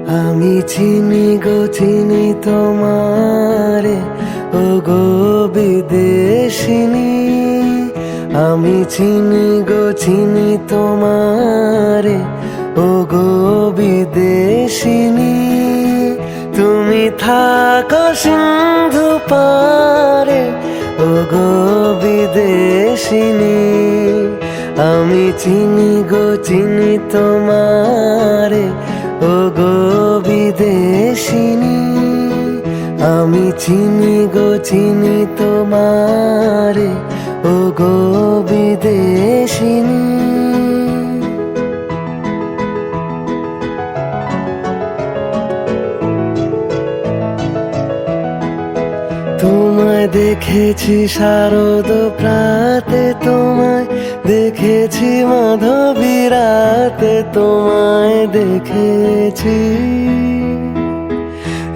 আমি চিনি গো চিনি তোমারে, ও গো বিদেশিনী। আমি চিনি গো চিনি তোমারে, ও গো বিদেশিনী। তুমি থাকো সিন্ধু পারে, ও গো বিদেশিনী। আমি চিনি গো চিনি তোমারে, ও গো বিদেশিনী। আমি চিনি গো চিনি তোমারে, ও গো বিদেশিনী। তোমায় দেখেছি শারদ প্রাতে, তোমায় দেখেছি মাধবী রাতে, তোমায় দেখেছি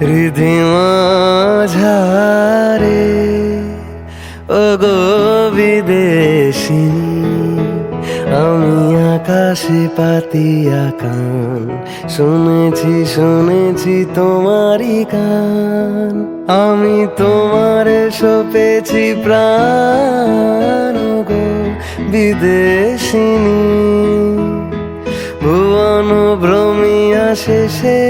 হৃদিমা ঝারে, ও গো বিদেশিনী। আমি আকাশে পাতিয়া কান, শুনেছি শুনেছি তোমারই গান। আমি তোমারে সপেছি প্রাণ, ও গো বিদেশিনী। ভুবন ভ্রমিয়া শেষে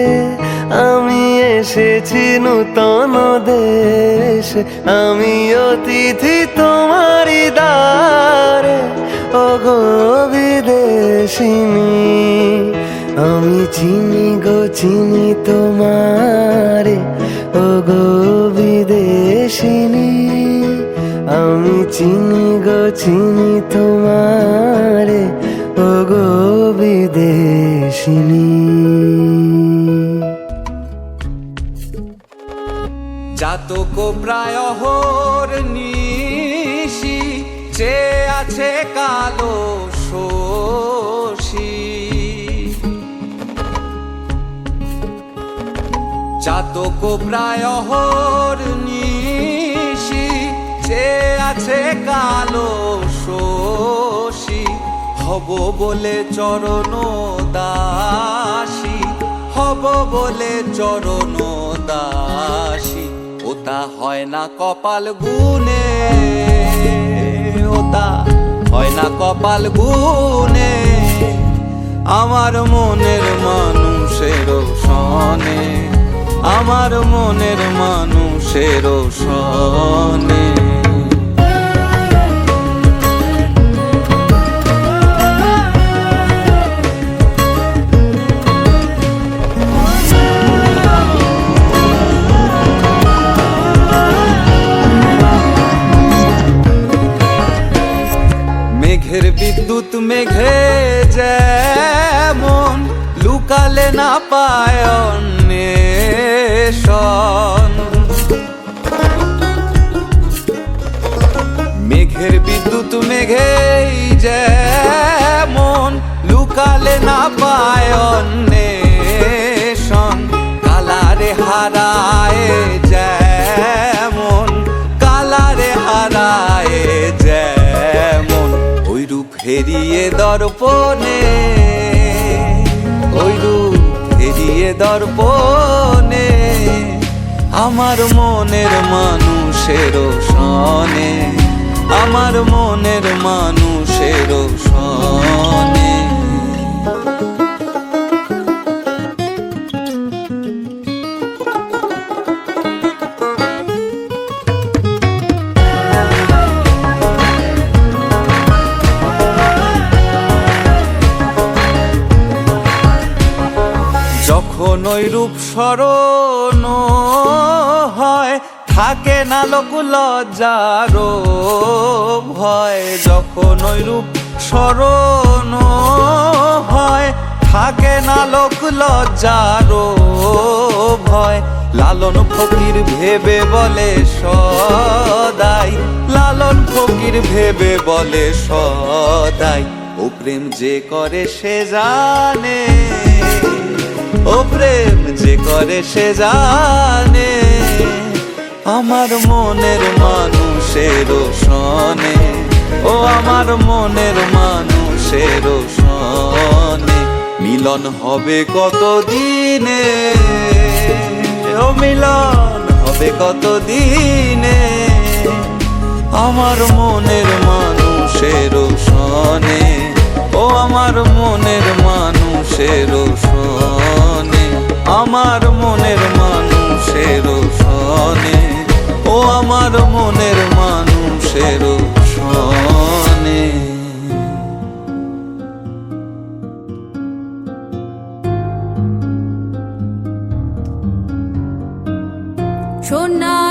আমি এসেছি নূতন দেশে। আমি অতিথি তোমারি দ্বারে, ও গো বিদেশিনী। আমি চিনি গো চিনি তোমারে, ও গো বিদেশিনী। আমি চিনি গো চিনি তোমারে, ও গো বিদেশিনী। জাতক প্রায় অহর নিশি, চেয়ে আছে কালো শশী। জাতক প্রায় অহর নিশি, চেয়ে আছে কালো শশী। হব বলে চরণ দাসী, হব বলে চরণ দাসী। ওটা হয় না কপাল গুনে, ওটা হয় না কপাল গুনে। আমার মনের মানুষের সনে, আমার মনের মানুষের সনে। মেঘের বিদ্যুৎ মেঘে যেমন, লুকালে না পায় অন্বেষণ। মেঘের বিদ্যুৎ মেঘেই যেমন, লুকালে না পায় অন্বেষণ। কালারে হারায় যেমন, কালারে হারায় যেমন। ওই রূপ হেরিয়ে দর্পণে, ওই রূপ হেরিয়ে দর্পণে। আমার মনের মানুষের সনে, আমার মনের মানুষের সনে। যখন ওই রূপ স্মরণ হয়, থাকে না লোক লজ্জার ভয়। যখন ওই রূপ স্মরণ হয়, থাকে না লোক লজ্জার ভয়। লালন ফকির ভেবে বলে সদাই, লালন ফকির ভেবে বলে সদাই। ও প্রেম যে করে সে জানে, ও প্রেম যে করে সে জানে। আমার মনের মানুষের সনে, ও আমার মনের মানুষের সনে। মিলন হবে কতদিন দিনে, ও মিলন হবে কত দিনে, আমার মনের মানুষের সনে, ও আমার মনের মানুষের সনে, আমার মনের মানুষের সনে, ও আমার মনের মানুষের সনে। সোনা